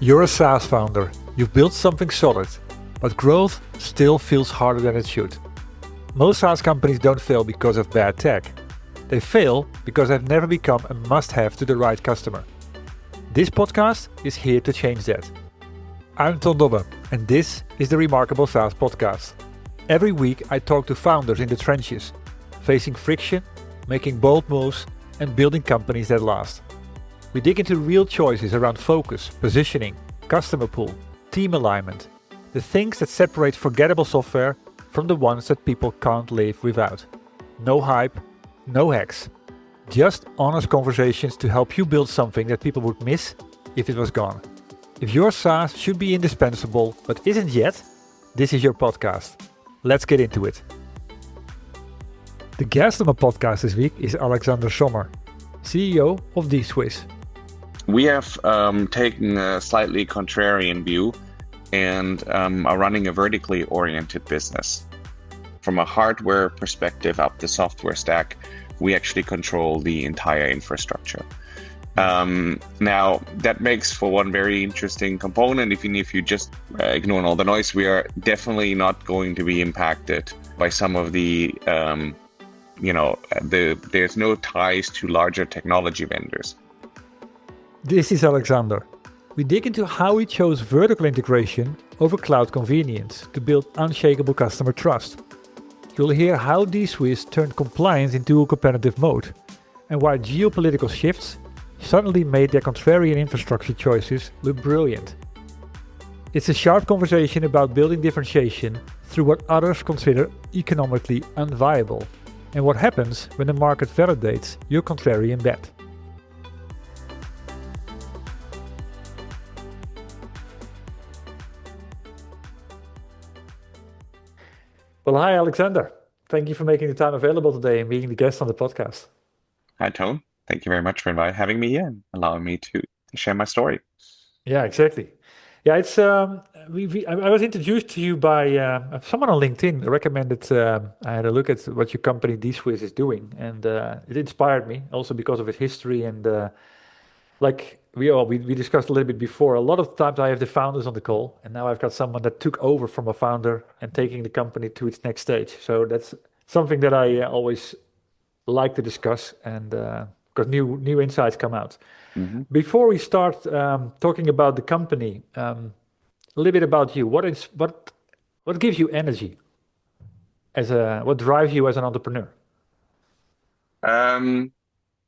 You're a SaaS founder, you've built something solid, but growth still feels harder than it should. Most SaaS companies don't fail because of bad tech. They fail because they've never become a must-have to the right customer. This podcast is here to change that. I'm Ton Dobbe, and this is the Remarkable SaaS Podcast. Every week I talk to founders in the trenches, facing friction, making bold moves, and building companies that last. We dig into real choices around focus, positioning, customer pool, team alignment, the things that separate forgettable software from the ones that people can't live without. No hype, no hacks. Just honest conversations to help you build something that people would miss if it was gone. If your SaaS should be indispensable but isn't yet, this is your podcast. Let's get into it. The guest on my podcast this week is Alexander Sommer, CEO of DSwiss. We have taken a slightly contrarian view and are running a vertically oriented business. From a hardware perspective up the software stack, we actually control the entire infrastructure. Now, that makes for one very interesting component. Even if you just ignore all the noise, we are definitely not going to be impacted by some of the, there's no ties to larger technology vendors. This is Alexander. We dig into how he chose vertical integration over cloud convenience to build unshakable customer trust. You'll hear how DSwiss turned compliance into a competitive moat, and why geopolitical shifts suddenly made their contrarian infrastructure choices look brilliant. It's a sharp conversation about building differentiation through what others consider economically unviable, and what happens when the market validates your contrarian bet. Well, hi, Alexander. Thank you for making the time available today and being the guest on the podcast. Hi, Tone. Thank you very much for having me here and allowing me to share my story. Yeah, exactly. Yeah, it's I was introduced to you by someone on LinkedIn. Recommended I had a look at what your company DSwiss is doing, and it inspired me also because of its history and like we discussed a little bit before. A lot of times I have the founders on the call, and now I've got someone that took over from a founder and taking the company to its next stage. So that's something that I always like to discuss, and because new insights come out. Mm-hmm. Before we start talking about the company, a little bit about you. What gives you energy what drives you as an entrepreneur?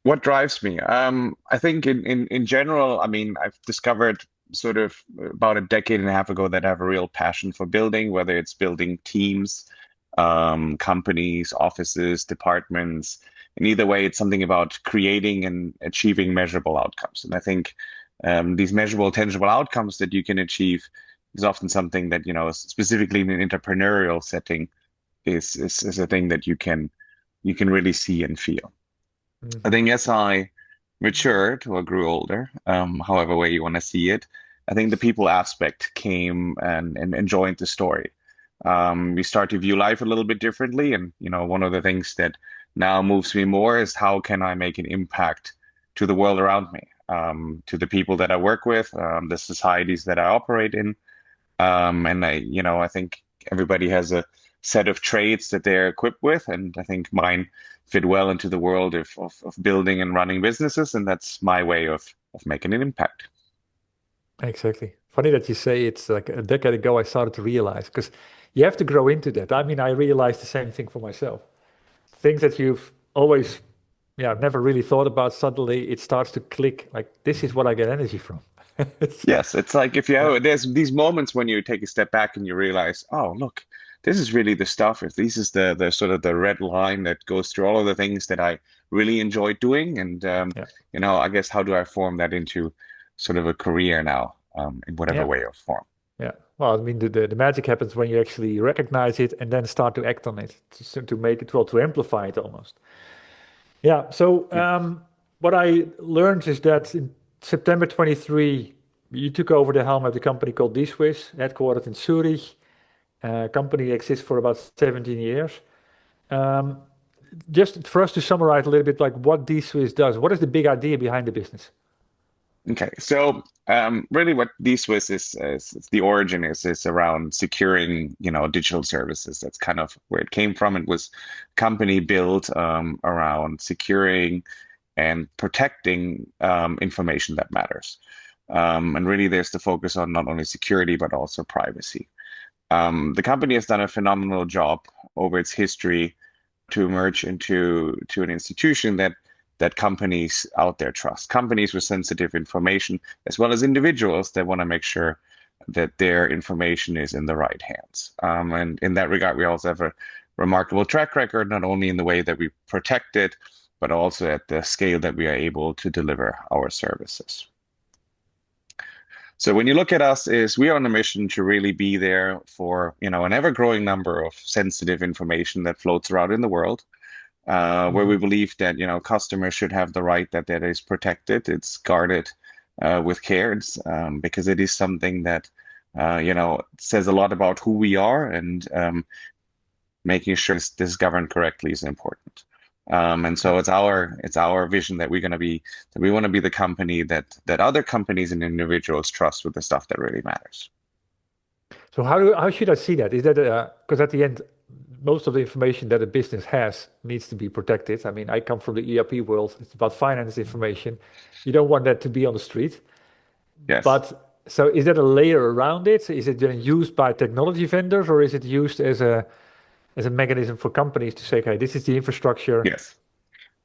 What drives me? I think in general, I mean, I've discovered sort of about a decade and a half ago that I have a real passion for building, whether it's building teams, companies, offices, departments. And either way, it's something about creating and achieving measurable outcomes. And I think these measurable, tangible outcomes that you can achieve is often something that, specifically in an entrepreneurial setting, is a thing that you can really see and feel. I think as I matured or grew older, however way you want to see it, I think the people aspect came and joined the story. We start to view life a little bit differently. And, one of the things that now moves me more is how can I make an impact to the world around me, to the people that I work with, the societies that I operate in. And I think everybody has a set of traits that they're equipped with. And I think mine fit well into the world of building and running businesses. And that's my way of making an impact. Exactly. Funny that you say it's like a decade ago I started to realize, because you have to grow into that. I mean, I realized the same thing for myself. Things that you've always never really thought about, suddenly it starts to click, like this is what I get energy from. Yes, it's like there's these moments when you take a step back and you realize, oh, look, this is really the stuff. If this is the sort of the red line that goes through all of the things that I really enjoy doing. And, I guess, how do I form that into sort of a career now in whatever way or form? Yeah. Well, I mean, the magic happens when you actually recognize it and then start to act on it, to make it, to amplify it almost. Yeah. So what I learned is that in September 23, you took over the helm of the company called DSwiss, headquartered in Zurich. Company exists for about 17 years. Just for us to summarize a little bit, like what DSwiss does, what is the big idea behind the business? Okay, so really, what DSwiss is the origin is around securing, digital services. That's kind of where it came from. It was a company built around securing and protecting information that matters. And really, there's the focus on not only security but also privacy. The company has done a phenomenal job over its history to emerge into an institution that companies out there trust. Companies with sensitive information, as well as individuals that want to make sure that their information is in the right hands. And in that regard, we also have a remarkable track record, not only in the way that we protect it, but also at the scale that we are able to deliver our services. So when you look at us, is we are on a mission to really be there for an ever-growing number of sensitive information that floats around in the world, where we believe that customers should have the right that is protected, it's guarded with care, because it is something that says a lot about who we are, and making sure this is governed correctly is important. And so it's our vision that we want to be the company that other companies and individuals trust with the stuff that really matters. So how should I see that? Is that because at the end, most of the information that a business has needs to be protected. I mean, I come from the ERP world. It's about finance information. You don't want that to be on the street. Yes. But so is that a layer around it? Is it then used by technology vendors, or is it used as a mechanism for companies to say, okay, this is the infrastructure? Yes.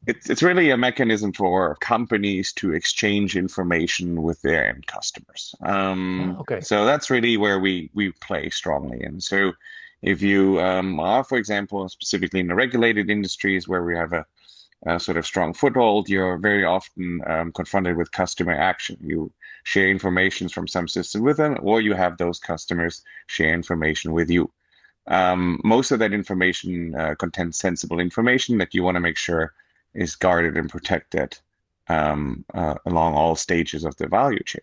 It's really a mechanism for companies to exchange information with their end customers. Okay. So that's really where we play strongly. And so if you are, for example, specifically in the regulated industries where we have a sort of strong foothold, you're very often confronted with customer action. You share information from some system with them, or you have those customers share information with you. Most of that information contains sensible information that you want to make sure is guarded and protected along all stages of the value chain.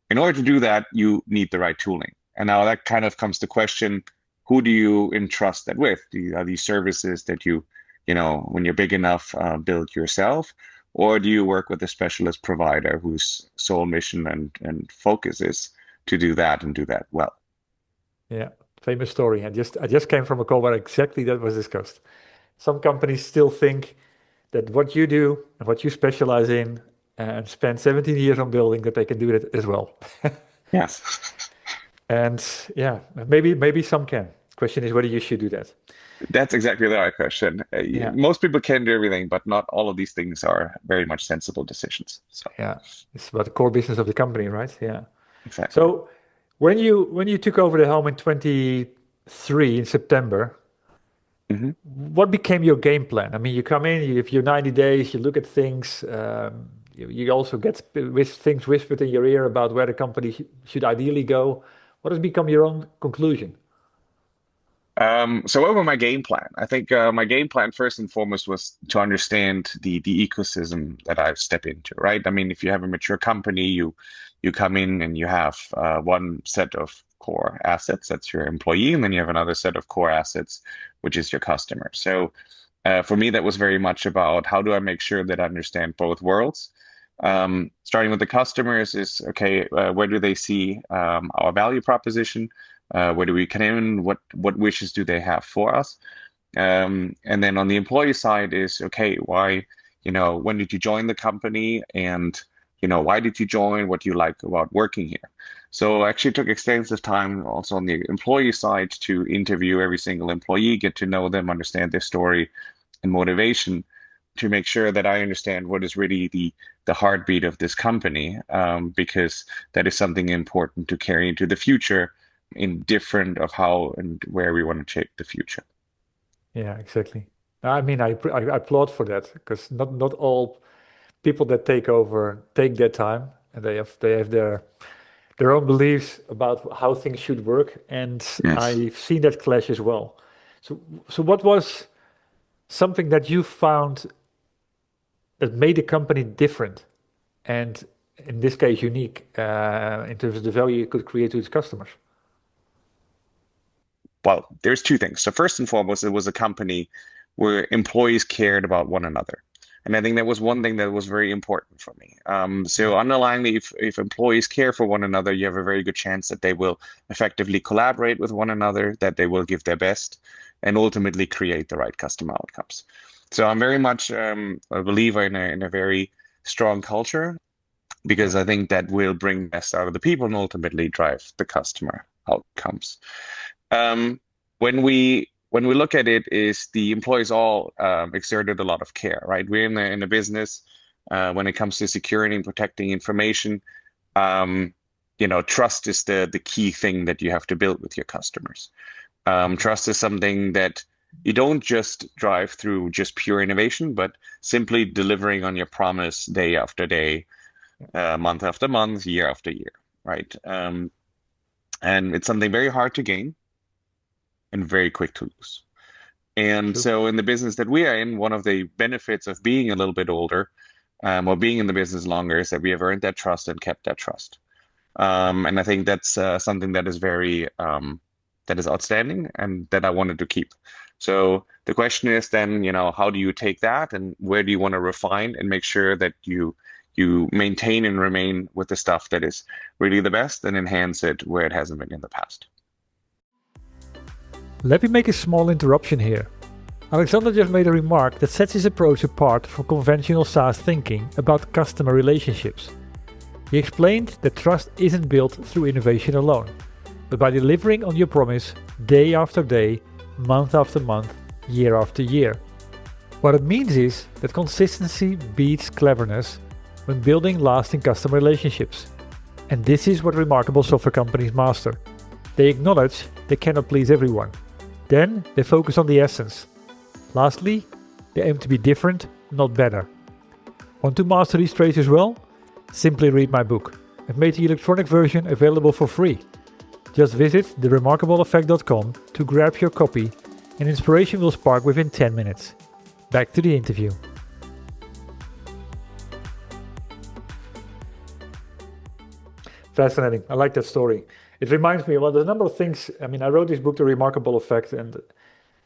In order to do that, you need the right tooling. And now that kind of comes to question, who do you entrust that with? Are these services that you, when you're big enough, build yourself? Or do you work with a specialist provider whose sole mission and focus is to do that and do that well? Yeah, famous story. I just came from a call where exactly that was discussed. Some companies still think that what you do and what you specialize in and spend 17 years on building, that they can do it as well. Yes. And yeah, maybe some can. Question is whether you should do that. That's exactly the right question. Yeah, Most people can do everything, but not all of these things are very much sensible decisions. So yeah. It's about the core business of the company, right? Yeah. exactly. So when you took over the helm in 23 in September, hmm what became your game plan? I mean, you come in, you have your 90 days, you look at things, you also get things whispered in your ear about where the company should ideally go. What has become your own conclusion? So what was my game plan? I think my game plan first and foremost was to understand the ecosystem that I step into, right? I mean, if you have a mature company, you come in and you have one set of core assets, that's your employee, and then you have another set of core assets, which is your customer. So for me, that was very much about how do I make sure that I understand both worlds. Starting with the customers is, okay, where do they see our value proposition? Where do we come in? What wishes do they have for us? And then on the employee side is, okay, why, when did you join the company? And, why did you join? What do you like about working here? So I actually took extensive time also on the employee side to interview every single employee, get to know them, understand their story and motivation, to make sure that I understand what is really the heartbeat of this company, because that is something important to carry into the future, in different of how and where we want to shape the future. Yeah, exactly. I mean, I applaud for that because not all people that take over take that time, and they have their own beliefs about how things should work, and Yes. I've seen that clash as well. So what was something that you found that made the company different, and in this case unique, in terms of the value it could create to its customers? Well, there's two things. So first and foremost, it was a company where employees cared about one another, And I think that was one thing that was very important for me. So underlyingly, if employees care for one another, you have a very good chance that they will effectively collaborate with one another, that they will give their best, and ultimately create the right customer outcomes. So I'm very much a believer in a very strong culture, because I think that will bring best out of the people and ultimately drive the customer outcomes. When we look at it, is the employees all exerted a lot of care, right? We're in a business when it comes to securing and protecting information. Trust is the key thing that you have to build with your customers. Trust is something that you don't just drive through just pure innovation, but simply delivering on your promise day after day, month after month, year after year, right? And it's something very hard to gain and very quick to lose. And so in the business that we are in, one of the benefits of being a little bit older, or being in the business longer, is that we have earned that trust and kept that trust. And I think that's something that is very that is outstanding and that I wanted to keep. So the question is then, how do you take that and where do you want to refine and make sure that you maintain and remain with the stuff that is really the best and enhance it where it hasn't been in the past. Let me make a small interruption here. Alexander just made a remark that sets his approach apart from conventional SaaS thinking about customer relationships. He explained that trust isn't built through innovation alone, but by delivering on your promise day after day, month after month, year after year. What it means is that consistency beats cleverness when building lasting customer relationships. And this is what remarkable software companies master. They acknowledge they cannot please everyone. Then they focus on the essence. Lastly, they aim to be different, not better. Want to master these traits as well? Simply read my book. I've made the electronic version available for free. Just visit theremarkableeffect.com to grab your copy, and inspiration will spark within 10 minutes. Back to the interview. Fascinating. I like that story. It reminds me, there's a number of things. I wrote this book, The Remarkable Effect, and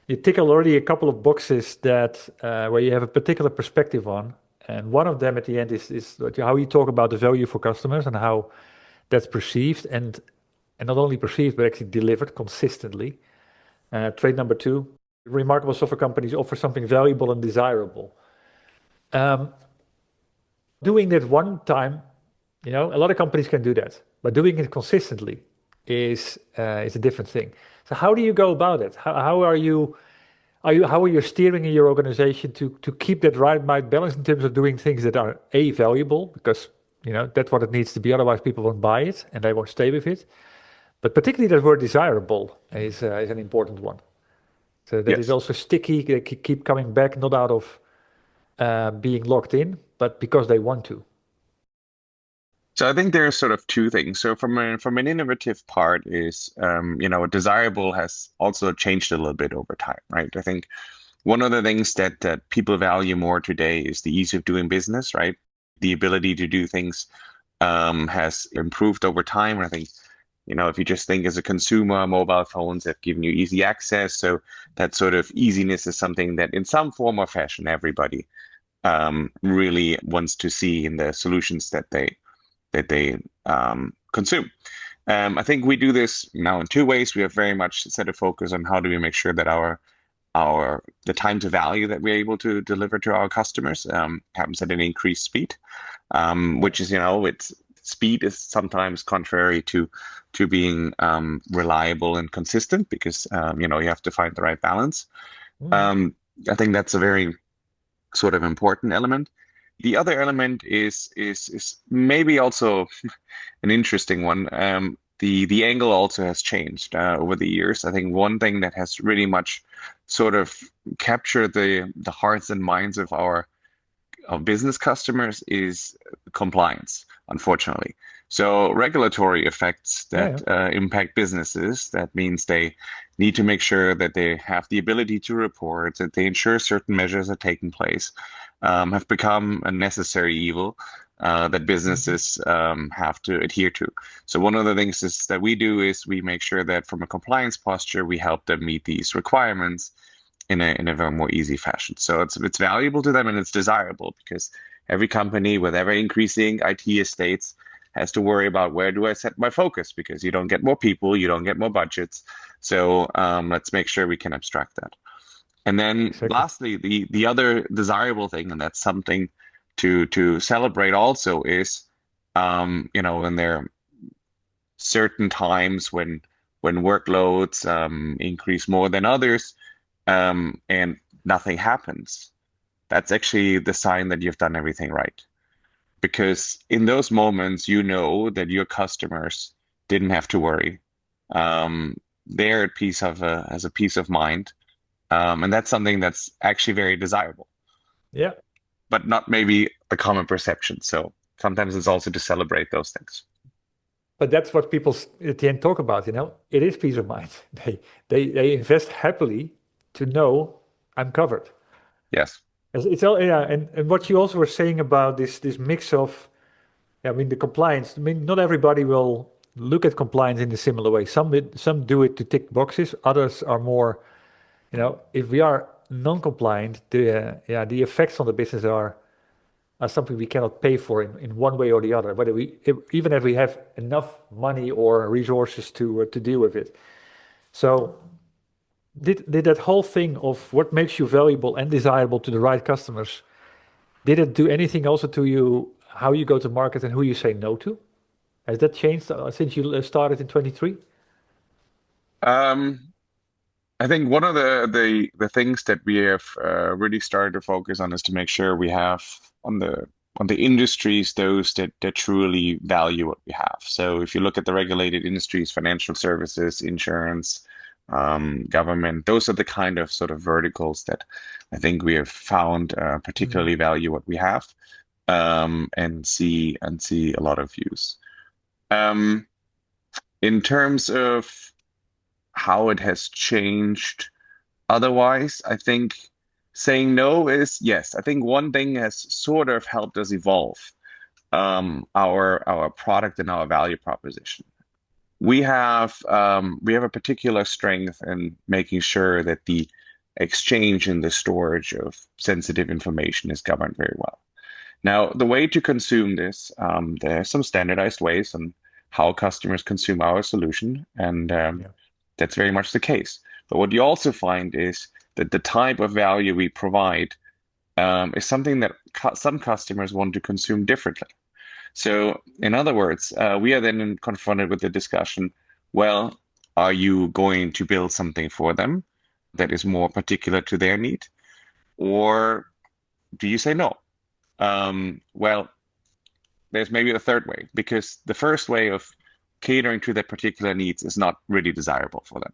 you tick already a couple of boxes that where you have a particular perspective on. And one of them at the end is how you talk about the value for customers and how that's perceived and not only perceived, but actually delivered consistently. Trait number 2, remarkable software companies offer something valuable and desirable. Doing that one time, a lot of companies can do that, but doing it consistently is a different thing. So how do you go about it? How are you steering in your organization to keep that right balance in terms of doing things that are valuable, because that's what it needs to be, otherwise people won't buy it and they won't stay with it. But particularly that word desirable is an important one. So that is also sticky. They keep coming back, not out of being locked in, but because they want to. So I think there's sort of two things. So from an innovative part is, desirable has also changed a little bit over time, right? I think one of the things that people value more today is the ease of doing business, right? The ability to do things has improved over time. And I think, if you just think as a consumer, mobile phones have given you easy access. So that sort of easiness is something that in some form or fashion, everybody really wants to see in the solutions that they consume. I think we do this now in two ways. We have very much set a focus on how do we make sure that the time to value that we're able to deliver to our customers happens at an increased speed, which is, speed is sometimes contrary to being reliable and consistent, because you have to find the right balance. I think that's a very sort of important element. The other element is maybe also an interesting one. The angle also has changed over the years. I think one thing that has really much sort of captured the hearts and minds of our business customers is compliance, unfortunately. So regulatory effects that impact businesses, that means they need to make sure that they have the ability to report, that they ensure certain measures are taking place, have become a necessary evil that businesses have to adhere to. So one of the things that we do is we make sure that from a compliance posture, we help them meet these requirements. in a very more easy fashion. So it's valuable to them and it's desirable because every company with ever increasing IT estates has to worry about where do I set my focus because you don't get more people, you don't get more budgets. So let's make sure we can abstract that. And then Exactly. lastly, the other desirable thing, and that's something to celebrate also is when there are certain times when workloads increase more than others, and nothing happens. That's actually the sign that you've done everything right. Because in those moments, you know that your customers didn't have to worry. Um, they're at peace as a peace of mind. And that's something that's actually very desirable, Yeah. but not maybe the common perception. So sometimes it's also to celebrate those things. But that's what people at the end talk about, you know. It is peace of mind. They invest happily to know I'm covered. Yes. It's all, yeah, and what you also were saying about this mix of, yeah, I mean, the compliance. I mean, not everybody will look at compliance in a similar way. Some do it to tick boxes. Others are more, you know, if we are non-compliant, the effects on the business are something we cannot pay for in one way or the other. Whether even if we have enough money or resources to deal with it. So did that whole thing of what makes you valuable and desirable to the right customers, did it do anything also to you, how you go to market and who you say no to? Has that changed since you started in 23? Um, I think one of the things that we have really started to focus on is to make sure we have on the industries those that truly value what we have. So if you look at the regulated industries, financial services, insurance, government, those are the kind of sort of verticals that I think we have found Mm. particularly value what we have, and see a lot of use. Um, in terms of how it has changed otherwise, I think saying no is yes. I think one thing has sort of helped us evolve our product and our value proposition. We have a particular strength in making sure that the exchange and the storage of sensitive information is governed very well. Now, the way to consume this, there are some standardized ways on how customers consume our solution, and Yeah. that's very much the case. But what you also find is that the type of value we provide is something that some customers want to consume differently. So, in other words, we are then confronted with the discussion, well, are you going to build something for them that is more particular to their need? Or do you say no? Well, there's maybe a third way, because the first way of catering to their particular needs is not really desirable for them,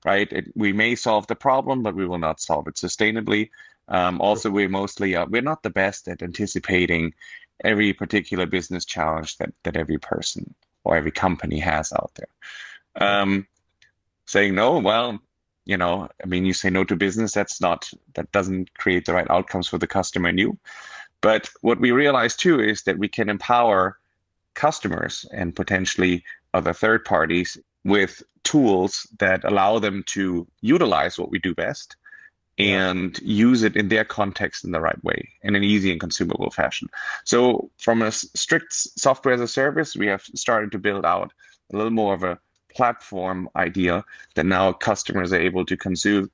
right? We may solve the problem, but we will not solve it sustainably. True. Also, we're not the best at anticipating every particular business challenge that every person or every company has out there. Yeah. Saying no, well, I mean, you say no to business, that doesn't create the right outcomes for the customer and you. But what we realize too is that we can empower customers and potentially other third parties with tools that allow them to utilize what we do best Yeah. and use it in their context in the right way, in an easy and consumable fashion. So from a strict software as a service, we have started to build out a little more of a platform idea that now customers are able to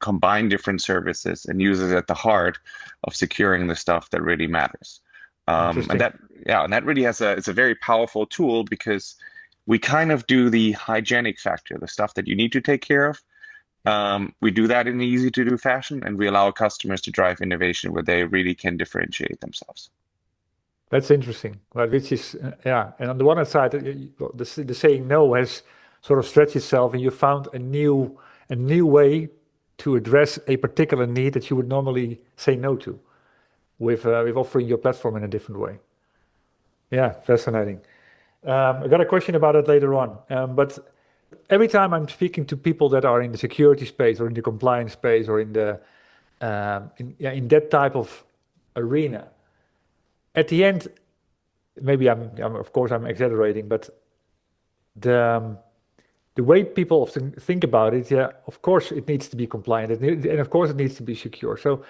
combine different services and use it at the heart of securing the stuff that really matters. And Interesting. that, yeah, and that really it's a very powerful tool because we kind of do the hygienic factor, the stuff that you need to take care of. Yeah. We do that in an easy to do fashion, and we allow customers to drive innovation where they really can differentiate themselves. That's interesting. Well, which is, yeah. And on the one hand side, the saying no has sort of stretched itself, and you found a new way to address a particular need that you would normally say no to with offering your platform in a different way. Yeah, fascinating. I got a question about it later on. But every time I'm speaking to people that are in the security space or in the compliance space or in that type of arena, at the end, maybe of course I'm exaggerating, but the the way people often think about it, yeah, of course it needs to be compliant, and of course it needs to be secure. So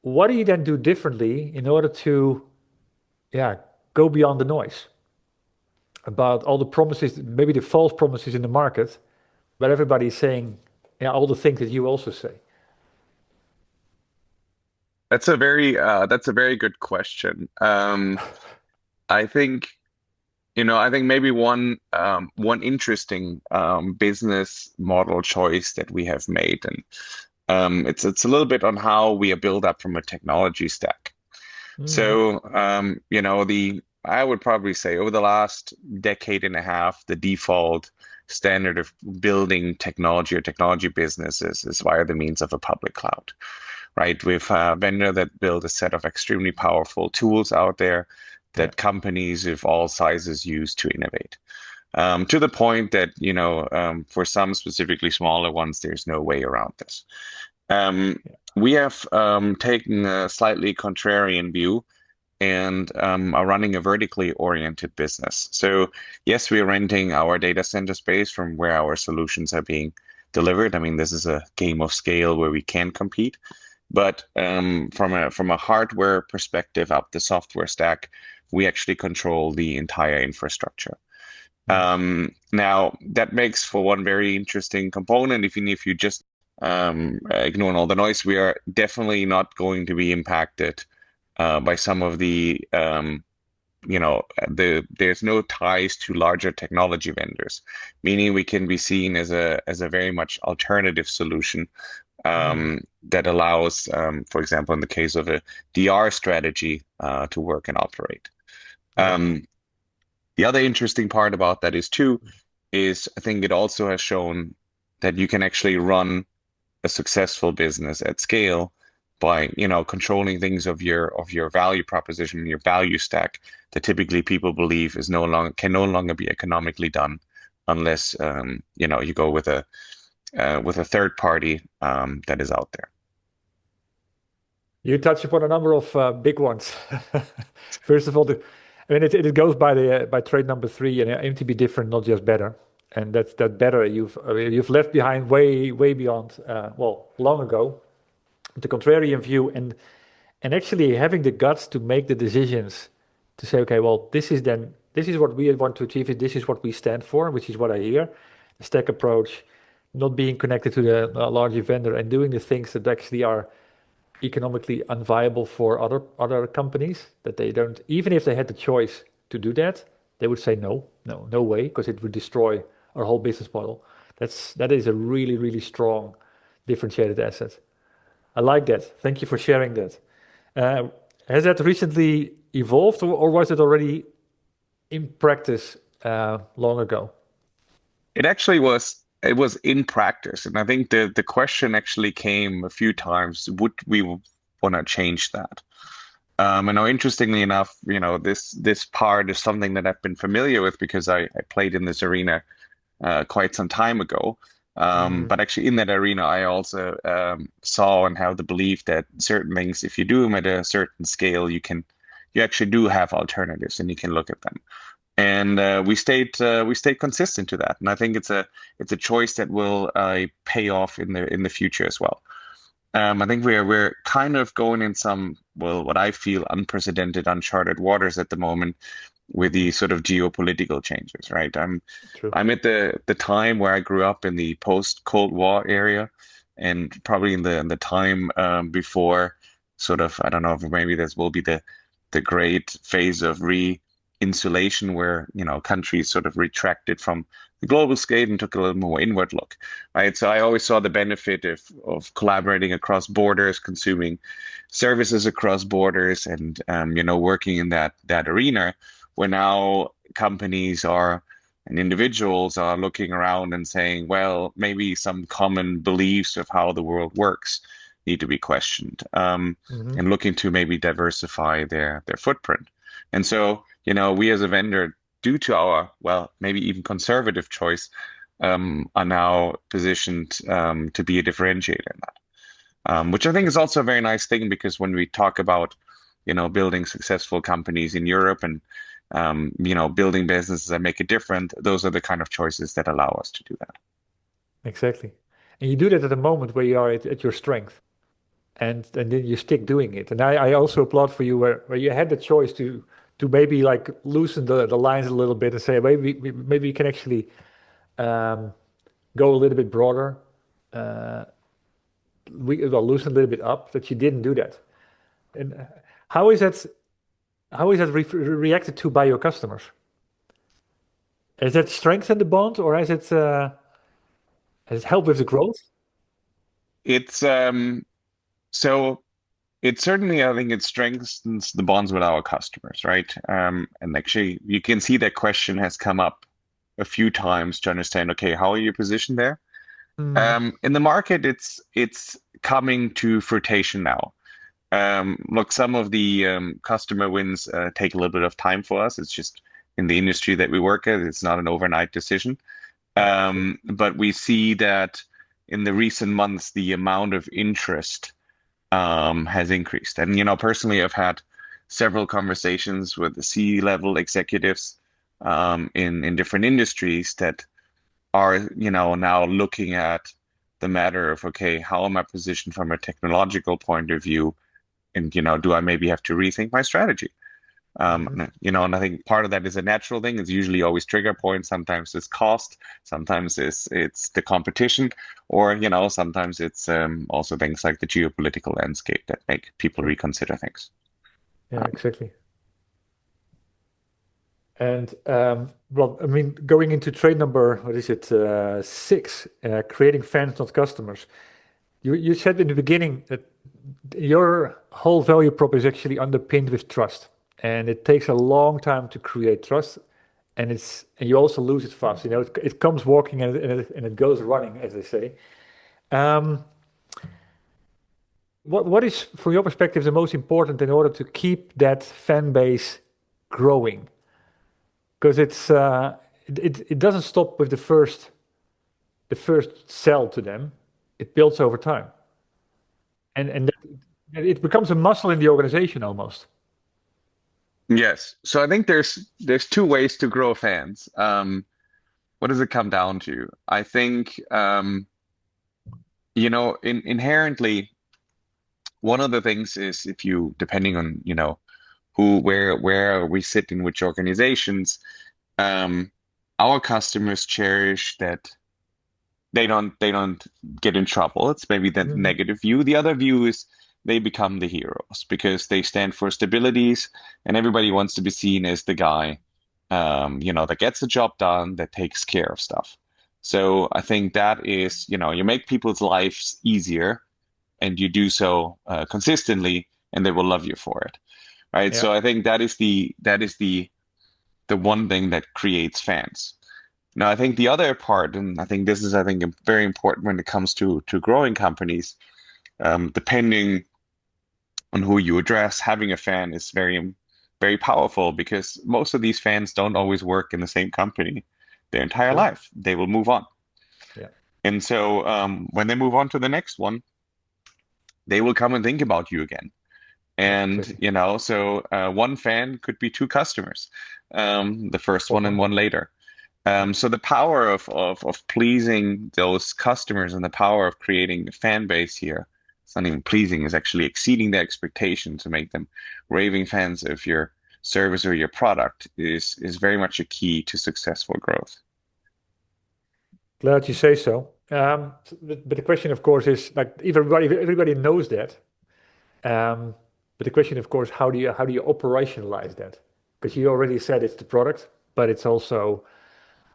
what do you then do differently in order to, yeah, go beyond the noise about all the promises, maybe the false promises in the market, but everybody's saying, yeah, all the things that you also say. That's a very good question. I think I think maybe one interesting business model choice that we have made, and it's a little bit on how we are built up from a technology stack. Hmm. So the I would probably say over the last decade and a half, the default standard of building technology or technology businesses is via the means of a public cloud, right? With a vendor that build a set of extremely powerful tools out there Yeah. that companies of all sizes use to innovate. To the point that, for some specifically smaller ones, there's no way around this. Yeah. We have taken a slightly contrarian view and are running a vertically oriented business. So yes, we're renting our data center space from where our solutions are being delivered. I mean, this is a game of scale where we can compete. But from a hardware perspective up the software stack, we actually control the entire infrastructure. Nice. Now that makes for one very interesting component. Even if you just ignore all the noise, we are definitely not going to be impacted by some of there's no ties to larger technology vendors, meaning we can be seen as a very much alternative solution Hmm. that allows, for example, in the case of a DR strategy, to work and operate. Yeah. Um, the other interesting part about that is I think it also has shown that you can actually run a successful business at scale by, controlling things of your value proposition, your value stack that typically people believe can no longer be economically done unless you go with a third party that is out there. You touch upon a number of big ones. First of all, I mean, it goes by the by trade number three, and aim to be different, not just better. And that's that better you've left behind way beyond well, long ago, the contrarian view, and actually having the guts to make the decisions to say, okay, well, this is what we want to achieve, this is what we stand for, which is what I hear. The stack approach, not being connected to the larger vendor, and doing the things that actually are economically unviable for other companies, that they don't, even if they had the choice to do that, they would say no way, because it would destroy our whole business model. That is a really strong differentiated asset. I like that. Thank you for sharing that. uh, has that recently evolved, or was it already in practice long ago? It was in practice, and I think the question actually came a few times, would we want to change that? And now, interestingly enough, this part is something that I've been familiar with because I played in this arena quite some time ago. Mm, But actually, in that arena, I also saw and have the belief that certain things, if you do them at a certain scale, you actually do have alternatives, and you can look at them. And we stayed consistent to that, and I think it's a choice that will pay off in the future as well. I think we're kind of going in some, well, what I feel unprecedented, uncharted waters at the moment with the sort of geopolitical changes, right? true. I'm at the time where I grew up in the post-Cold War area, and probably in the time before, sort of, I don't know if maybe this will be the great phase of re-insulation, where countries sort of retracted from the global scale and took a little more inward look, right? So I always saw the benefit of collaborating across borders, consuming services across borders, and working in that arena, where now companies are and individuals are looking around and saying, well, maybe some common beliefs of how the world works need to be questioned, Hmm. and looking to maybe diversify their footprint. And so, we as a vendor, due to our, well, maybe even conservative choice, are now positioned to be a differentiator in that, which I think is also a very nice thing, because when we talk about, building successful companies in Europe and building businesses that make it different. Those are the kind of choices that allow us to do that. Exactly. And you do that at a moment where you are at your strength, and then you stick doing it. And I also applaud for you where you had the choice to maybe like loosen the lines a little bit and say maybe we can actually um, go a little bit broader. Uh, we well loosen a little bit up. That you didn't do that. And how is that? How is that reacted to by your customers? Has that strengthened the bond, or has it helped with the growth? It's so it certainly, I think it strengthens the bonds with our customers, right? And actually, you can see that question has come up a few times to understand, okay, how are you positioned there? Hmm. In the market, it's coming to fruition now. Look, some of the customer wins take a little bit of time for us. It's just in the industry that we work at, it's not an overnight decision. Yeah, sure. But we see that in the recent months, the amount of interest has increased. And, personally, I've had several conversations with the C-level executives in different industries that are, now looking at the matter of, okay, how am I positioned from a technological point of view? And, do I maybe have to rethink my strategy? Hmm. And I think part of that is a natural thing. It's usually always trigger points. Sometimes it's cost, sometimes it's the competition, or sometimes it's also things like the geopolitical landscape that make people Sure. reconsider things. Yeah, exactly. And well, I mean, going into trade number, what is it, six, creating fans, not customers. You said in the beginning that your whole value prop is actually underpinned with trust, and it takes a long time to create trust, and you also lose it fast. You know, it comes walking and it goes running, as they say. Um, what is, from your perspective, the most important in order to keep that fan base growing? Because it doesn't stop with the first sell to them. It builds over time, and it becomes a muscle in the organization almost. Yes. So I think there's two ways to grow fans. What does it come down to? I think inherently one of the things is if you depending on who where we sit in which organizations, um, our customers cherish that they don't get in trouble. It's maybe the Mhm. negative view. The other view is they become the heroes because they stand for stabilities, and everybody wants to be seen as the guy, that gets the job done, that takes care of stuff. So I think that is, you make people's lives easier, and you do so consistently, and they will love you for it, right? Yeah, So I think that is the one thing that creates fans. Now, I think the other part, and I think this is, I think, very important when it comes to growing companies, depending on who you address, having a fan is very, very powerful because most of these fans don't always work in the same company their entire sure. life. They will move on. Yeah, And so when they move on to the next one, they will come and think about you again. yeah, And, exactly. so one fan could be two customers, the first Spot one and on. one later. Yeah, So the power of pleasing those customers and the power of creating a fan base here, it's not even pleasing, is actually exceeding their expectation to make them raving fans of your service or your product is very much a key to successful growth. glad you say so. But the question, of course, is like everybody knows that. Um, but the question, of course, how do you operationalize that? Because you already said it's the product, but it's also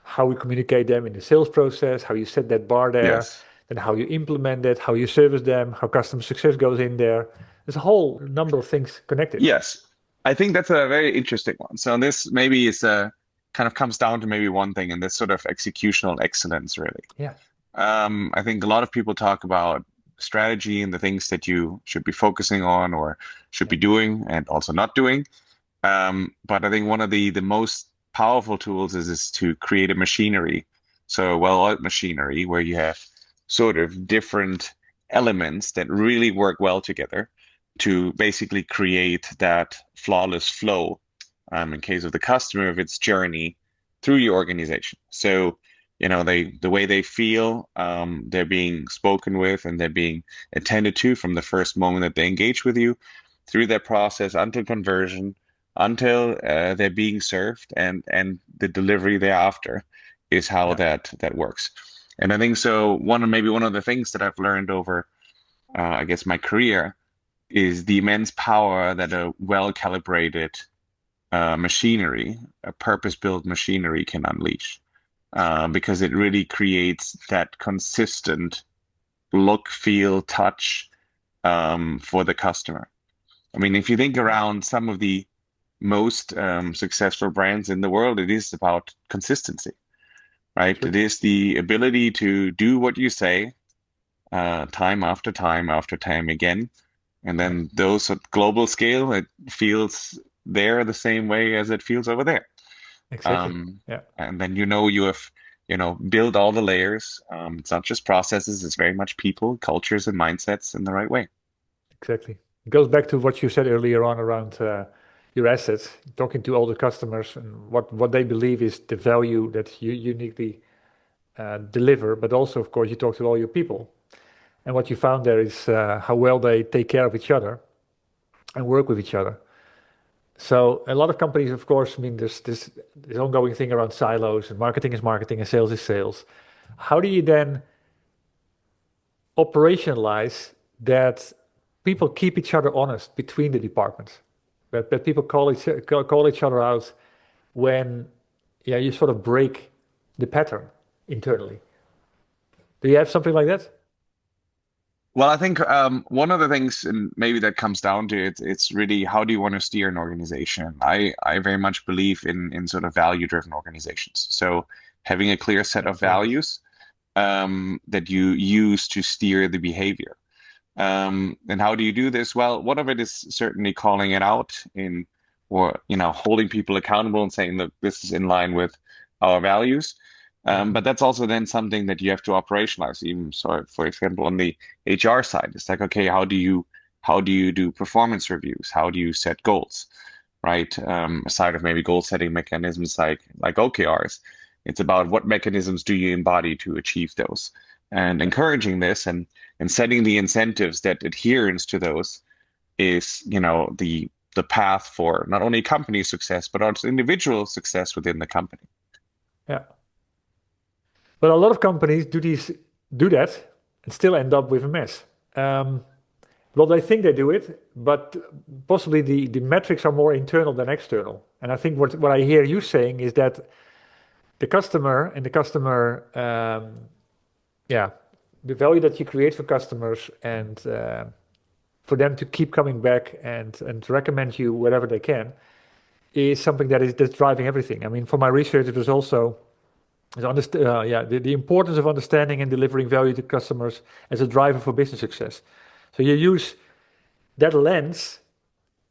how we communicate them in the sales process, how you set that bar there, Yes. then how you implement it, how you service them, how customer success goes in there. There's a whole number of things connected. Yes. I think that's a very interesting one. So this maybe is a kind of comes down to maybe one thing, and this sort of executional excellence, really. Yeah, I think a lot of people talk about strategy and the things that you should be focusing on or should yeah, be doing and also not doing. But I think one of the most powerful tools is to create a machinery, so a well-oiled machinery where you have sort of different elements that really work well together to basically create that flawless flow in case of the customer, of its journey through your organization. So, the way they feel, they're being spoken with and they're being attended to from the first moment that they engage with you through that process until conversion, until they're being served, and the delivery thereafter is how Yeah. that works. And I think so. One of the things that I've learned over, I guess, my career is the immense power that a well-calibrated machinery, a purpose-built machinery, can unleash, because it really creates that consistent look, feel, touch for the customer. I mean, if you think around some of the most successful brands in the world, it is about consistency, right? True. It is the ability to do what you say time after time after time again. And Yeah. then those at global scale, it feels there the same way as it feels over there. Exactly. Um, Yeah. and then you have build all the layers. It's not just processes; it's very much people, cultures, and mindsets in the right way. Exactly. It goes back to what you said earlier on around your assets, talking to all the customers and what they believe is the value that you uniquely deliver. But also, of course, you talk to all your people. And what you found there is how well they take care of each other and work with each other. So a lot of companies, of course, I mean, there's this ongoing thing around silos, and marketing is marketing and sales is sales. How do you then operationalize that people keep each other honest between the departments? That people call each other out when, yeah, you sort of break the pattern internally. Do you have something like that? Well, I think one of the things, and maybe that comes down to it, it's really how do you want to steer an organization? I very much believe in sort of value-driven organizations. So having a clear set of Very good. values that you use to steer the behavior. And how do you do this? Well, one of it is certainly calling it out or holding people accountable and saying, look, this is in line with our values. Mhm. But that's also then something that you have to operationalize. Even so, for example, on the HR side, it's like, okay, how do you do performance reviews? How do you set goals? Right? Aside of maybe goal setting mechanisms like OKRs, it's about what mechanisms do you embody to achieve those, and Yeah. encouraging this and setting the incentives that adherence to those is, the path for not only company success, but also individual success within the company. Yeah. But a lot of companies do that and still end up with a mess. Um, well, they think they do it, but possibly the metrics are more internal than external. And I think what I hear you saying is that the customer and the customer, yeah, the value that you create for customers and for them to keep coming back and recommend you wherever they can is something that's driving everything. I mean, for my research, it was also the importance of understanding and delivering value to customers as a driver for business success. So you use that lens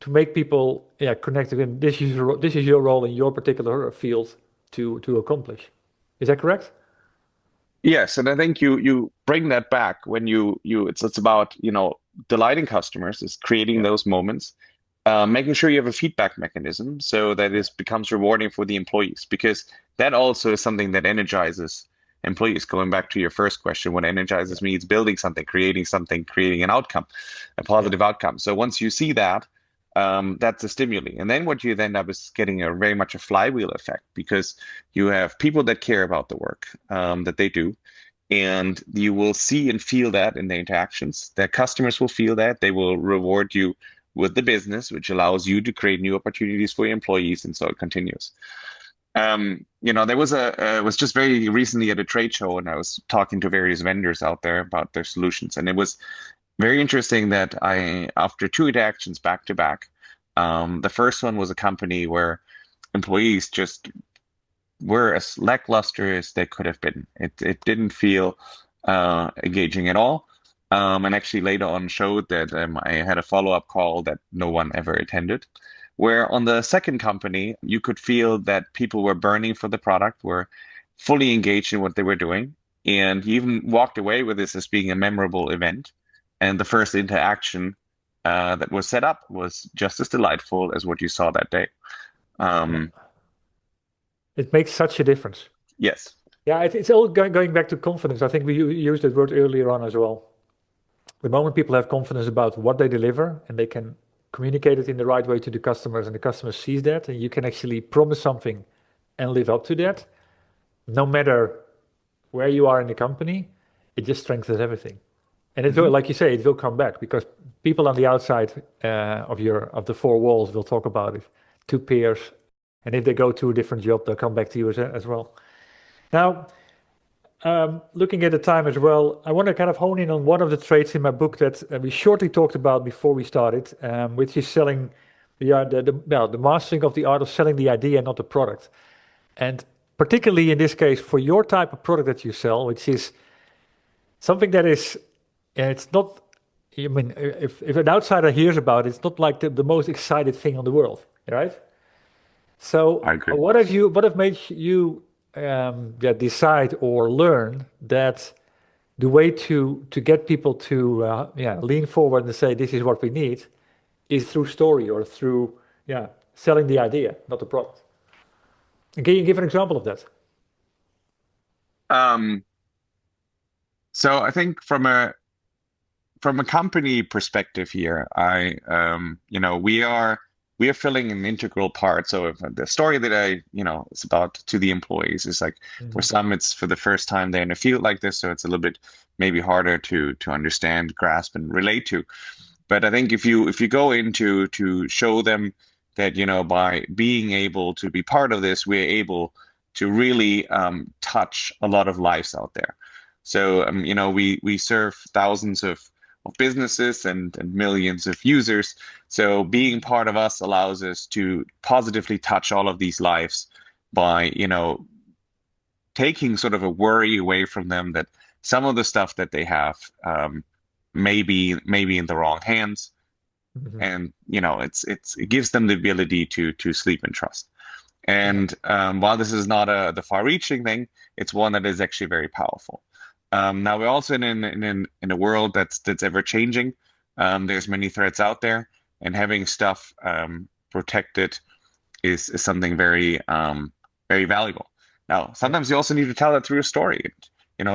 to make people connected, and this is your role in your particular field to accomplish. Is that correct? Yes, and I think you bring that back when it's about delighting customers, is creating Yeah, those moments, making sure you have a feedback mechanism so that yeah, it becomes rewarding for the employees, because that also is something that energizes employees. Going back to your first question, what yeah, energizes me is building something, creating an outcome, a yeah, positive outcome. So once you see that, that's a stimuli, and then what you end up is getting a very much a flywheel effect, because you have people that care about the work that they do, and you will see and feel that in the interactions. Their customers will feel that. They will reward you with the business, which allows you to create new opportunities for your employees, and so it continues. There was was just very recently at a trade show, and I was talking to various vendors out there about their solutions, and it was very interesting that after two interactions back to back, the first one was a company where employees just were as lackluster as they could have been. It didn't feel engaging at all. And actually later on showed that I had a follow-up call that no one ever attended. Where on the second company, you could feel that people were burning for the product, were fully engaged in what they were doing, and you even walked away with this as being a memorable event. And the first interaction that was set up was just as delightful as what you saw that day. Um, It makes such a difference. yes, Yeah, it's all going back to confidence. I think we used that word earlier on as well. The moment people have confidence about what they deliver and they can communicate it in the right way to the customers and the customer sees that and you can actually promise something and live up to that, no matter where you are in the company, it just strengthens everything. And it will, hmm like you say, it will come back because people on the outside of the four walls will talk about it to peers, and if they go to a different job, they'll come back to you as well. Now, looking at the time as well, I want to kind of hone in on one of the traits in my book that we shortly talked about before we started, which is selling the mastering of the art of selling the idea, not the product. And particularly in this case, for your type of product that you sell, which is something that is, it's not, I mean, if an outsider hears about it, it's not like the most excited thing on the world, right? So I agree. what have made you decide or learn that the way to get people to lean forward and say this is what we need is through story or through selling the idea, not the product. And can you give an example of that? Um, so I think from a company perspective here, we are filling an integral part. So if the story that it's about to the employees is like for Mhm. some, it's for the first time they're in a field like this, so it's a little bit maybe harder to understand, grasp, and relate to. But I think if you go into to show them that by being able to be part of this, we're able to really touch a lot of lives out there. So we serve thousands of businesses and millions of users. So being part of us allows us to positively touch all of these lives by taking sort of a worry away from them that some of the stuff that they have maybe in the wrong hands, Mhm. and it gives them the ability to sleep and trust. Yeah. And while this is not the far-reaching thing, it's one that is actually very powerful. Now we're also in a world that's ever changing. There's many threats out there, and having stuff protected is something very valuable. Now, Yeah. sometimes you also need to tell that through a story.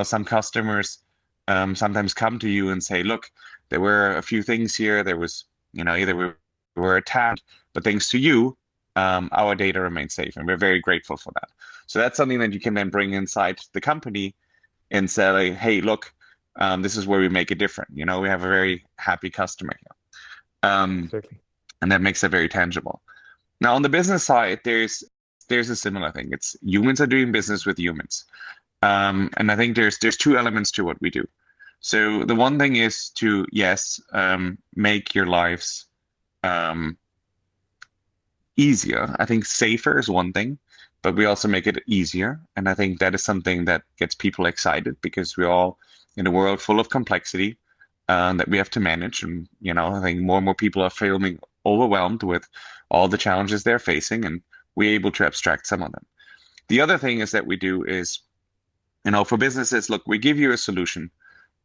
Some customers sometimes come to you and say, "Look, there were a few things here. There was, either we were attacked, but thanks to you, our data remains safe, and we're very grateful for that." So that's something that you can then bring inside the company and say, like, "Hey, look, this is where we make it different. We have a very happy customer here," Exactly. and that makes it very tangible. Now, on the business side, there's a similar thing. It's humans are doing business with humans, and I think there's two elements to what we do. So the one thing is to yes, make your lives um, easier. I think safer is one thing, but we also make it easier. And I think that is something that gets people excited because we're all in a world full of complexity that we have to manage. And, I think more and more people are feeling overwhelmed with all the challenges they're facing, and we're able to abstract some of them. The other thing is that we do is, for businesses, look, we give you a solution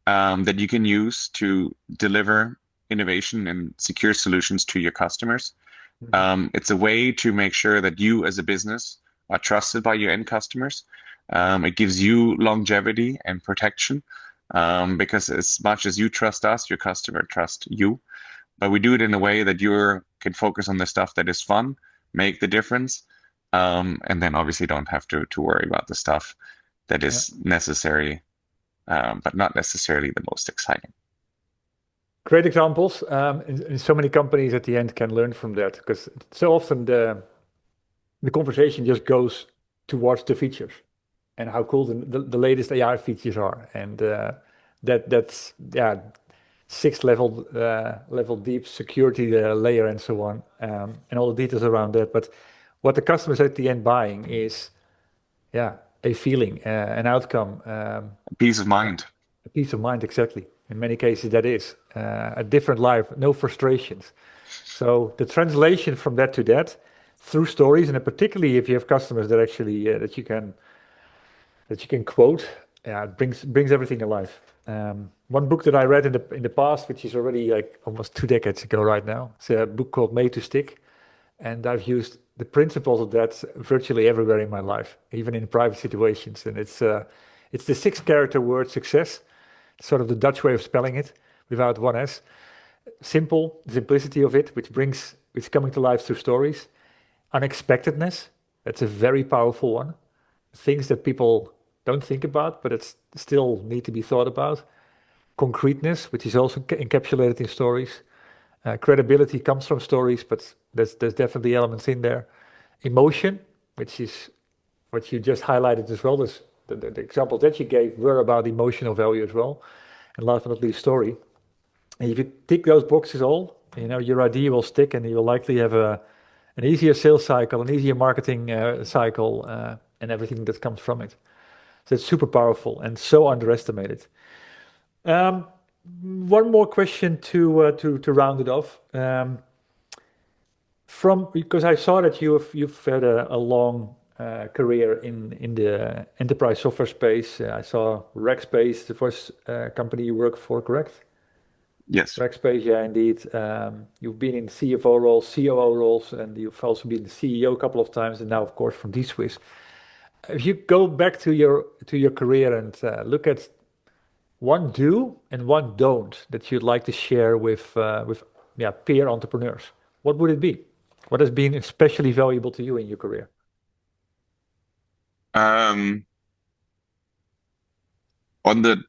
that you can use to deliver innovation and secure solutions to your customers. Mhm. It's a way to make sure that you as a business are trusted by your end customers. It gives you longevity and protection because as much as you trust us, your customer trusts you. But we do it in a way that you can focus on the stuff that is fun, make the difference, and then obviously don't have to worry about the stuff that Yeah. is necessary, but not necessarily the most exciting. Great examples. And so many companies at the end can learn from that because so often the conversation just goes towards the features and how cool the latest AI features are. And that's sixth level deep security layer and so on, and all the details around that. But what the customers at the end buying is a feeling, an outcome, Peace of yeah, mind. a peace of mind. Exactly. In many cases, that is a different life, no frustrations. So the translation from that to that through stories, and particularly if you have customers that actually that you can quote, it brings everything alive. One book that I read in the past, which is already like almost 2 decades ago right now, it's a book called Made to Stick, and I've used the principles of that virtually everywhere in my life, even in private situations. And it's the six-character word success, sort of the Dutch way of spelling it without one S. Simple, the simplicity of it, which coming to life through stories. Unexpectedness, that's a very powerful one. Things that people don't think about, but it's still need to be thought about. Concreteness, which is also encapsulated in stories. Credibility comes from stories, but there's definitely elements in there. Emotion, which is what you just highlighted as well. The examples that you gave were about emotional value as well, and last but not least, story. And if you tick those boxes all, your idea will stick, and you'll likely have an easier sales cycle, an easier marketing cycle, and everything that comes from it. So it's super powerful and so underestimated. Um, One more question to round it off. From because I saw that you've had a long career in the enterprise software space. I saw Rackspace, the first company you worked for, correct? Yes. Rackspace, yeah, indeed. You've been in CFO roles, COO roles, and you've also been the CEO a couple of times, and now, of course, from DSwiss. If you go back to your career and look at one do and one don't that you'd like to share with peer entrepreneurs, what would it be? What has been especially valuable to you in your career? Um, on the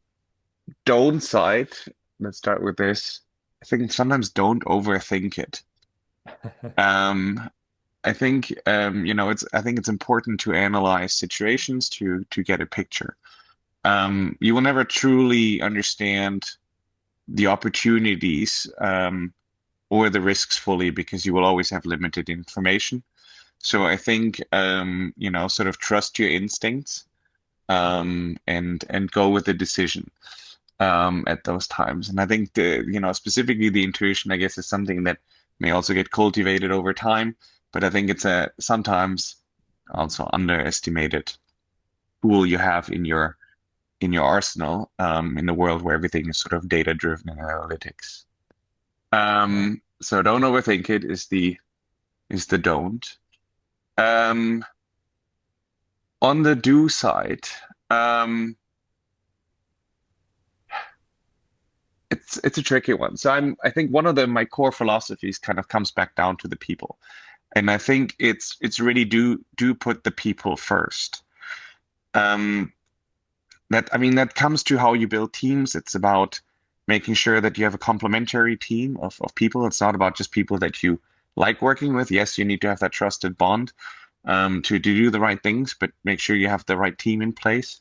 don't side, let's start with this. I think sometimes don't overthink it. Um, I think I think it's important to analyze situations to get a picture. You will never truly understand the opportunities or the risks fully because you will always have limited information. So I think sort of trust your instincts and go with the decision at those times. And I think specifically the intuition, I guess, is something that may also get cultivated over time. But I think it's a sometimes also underestimated tool you have in your arsenal in the world where everything is sort of data driven and analytics. Yeah. So don't overthink it is the don't. Um, on the do side, um, it's a tricky one. So I think one of my core philosophies kind of comes back down to the people. And I think it's really do put the people first. Um, that comes to how you build teams. It's about making sure that you have a complementary team of people. It's not about just people that you like working with. Yes, you need to have that trusted bond to do the right things, but make sure you have the right team in place.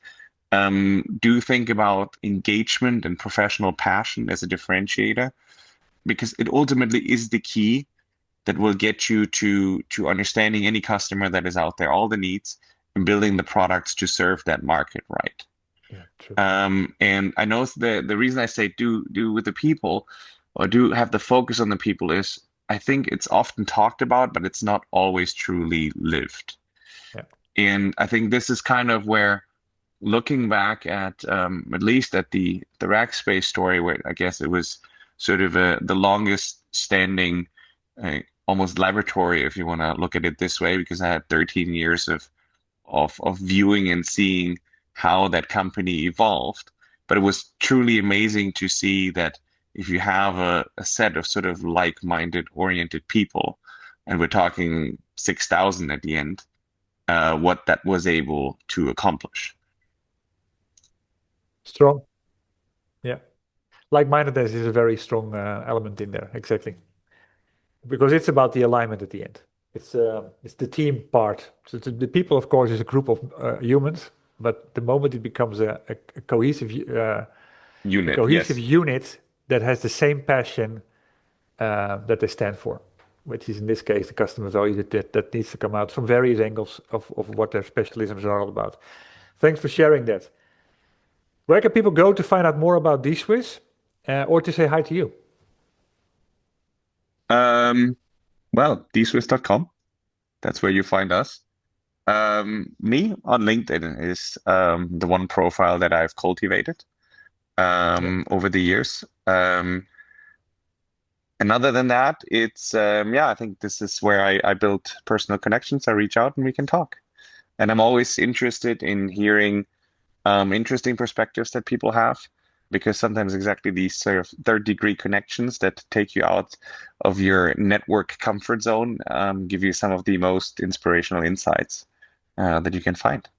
Do think about engagement and professional passion as a differentiator, because it ultimately is the key that will get you to understanding any customer that is out there, all the needs, and building the products to serve that market right. Yeah, true. And I know the reason I say do with the people or do have the focus on the people is I think it's often talked about, but it's not always truly lived. Yeah. And I think this is kind of where looking back at least at the Rackspace story, where I guess it was sort of the longest standing almost laboratory, if you want to look at it this way, because I had 13 years of viewing and seeing how that company evolved. But it was truly amazing to see that if you have a set of sort of like-minded oriented people, and we're talking 6,000 at the end, what that was able to accomplish. Strong. Yeah. Like-mindedness is a very strong element in there. Exactly. Because it's about the alignment at the end. It's the team part. So the people, of course, is a group of humans, but the moment it becomes a cohesive Unit, yes. unit that has the same passion that they stand for, which is in this case the customer value that needs to come out from various angles of what their specialisms are all about. Thanks for sharing that. Where can people go to find out more about DSwiss or to say hi to you? Well, dswiss.com. That's where you find us. Me on LinkedIn is the one profile that I've cultivated Yeah. over the years. And other than that, it's I think this is where I build personal connections. I reach out and we can talk. And I'm always interested in hearing interesting perspectives that people have, because sometimes exactly these sort of third-degree connections that take you out of your network comfort zone give you some of the most inspirational insights that you can find.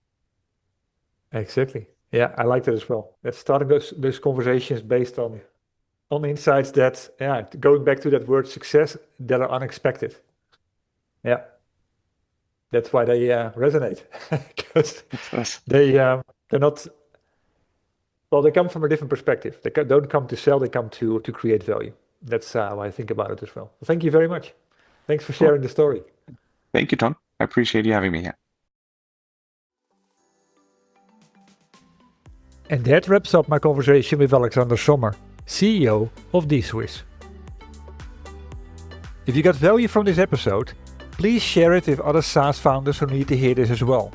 Exactly. Yeah, I like that as well. That's starting those conversations based on insights that, yeah, going back to that word success, that are unexpected. Yeah, that's why they resonate because they're not, well, they come from a different perspective. They don't come to sell, they come to create value. That's how I think about it as well. Thank you very much. Thanks for Cool. sharing the story. Thank you, Tom. I appreciate you having me here. And that wraps up my conversation with Alexander Sommer, CEO of DSwiss. If you got value from this episode, please share it with other SaaS founders who need to hear this as well.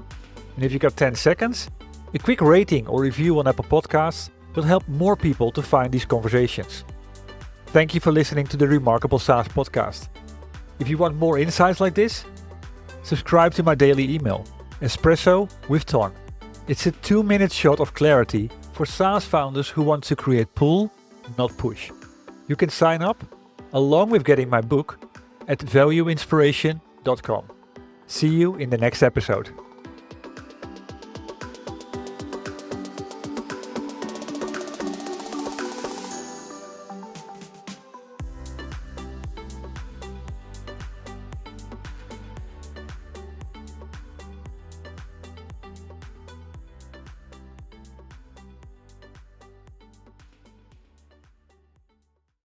And if you got 10 seconds, a quick rating or review on Apple Podcasts will help more people to find these conversations. Thank you for listening to the Remarkable SaaS podcast. If you want more insights like this, subscribe to my daily email, Espresso with Ton. It's a 2-minute shot of clarity for SaaS founders who want to create pull, not push. You can sign up, along with getting my book, at valueinspiration.com. See you in the next episode.